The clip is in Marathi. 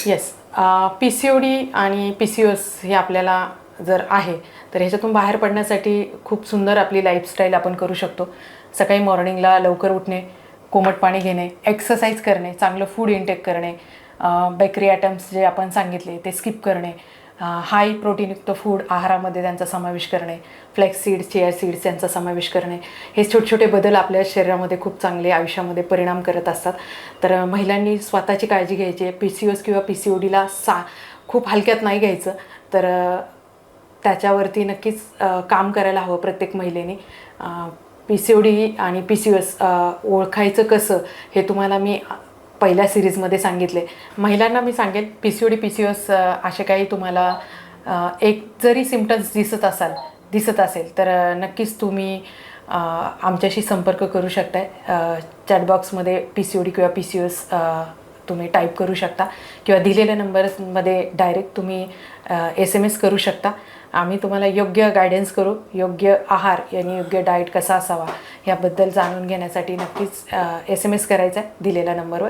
येस. PCOD आणि PCOS हे आपल्याला जर आहे तर ह्याच्यातून बाहेर पडण्यासाठी खूप सुंदर आपली लाईफस्टाईल आपण करू शकतो. सकाळी मॉर्निंगला लवकर उठणे, कोमट पाणी घेणे, एक्सरसाइज करणे, चांगलं फूड इंटेक करणे, बेकरी आयटम्स जे आपण सांगितले ते स्किप करणे, हाय प्रोटीनयुक्त फूड आहारामध्ये त्यांचा समावेश करणे, फ्लेक्स सीड्स, चिया सीड्स यांचा समावेश करणे, हे छोटे छोटे बदल आपल्या शरीरामध्ये खूप चांगले आयुष्यामध्ये परिणाम करत असतात. तर महिलांनी स्वतःची काळजी घ्यायची आहे. PCOS किंवा PCODला खूप हलक्यात नाही घ्यायचं. तर त्याच्यावरती नक्कीच काम करायला हवं प्रत्येक महिलेने. PCOD आणि PCOS ओळखायचं कसं हे तुम्हाला मी पहिल्या सिरीजमध्ये सांगितले. महिलांना मी सांगेन PCOD PCOS असे काही तुम्हाला एक जरी सिम्पटम्स दिसत असेल तर नक्कीच तुम्ही आमच्याशी संपर्क करू शकताय. चॅटबॉक्समध्ये PCOD किंवा PCOS तुम्ही टाईप करू शकता किंवा दिलेल्या नंबर्समध्ये डायरेक्ट तुम्ही SMS करू शकता. आम्ही तुम्हाला योग्य गायडन्स करू. योग्य आहार आणि योग्य डाएट कसा असावा याबद्दल जाणून घेण्यासाठी नक्कीच SMS करायचा आहे दिलेल्या नंबरवर.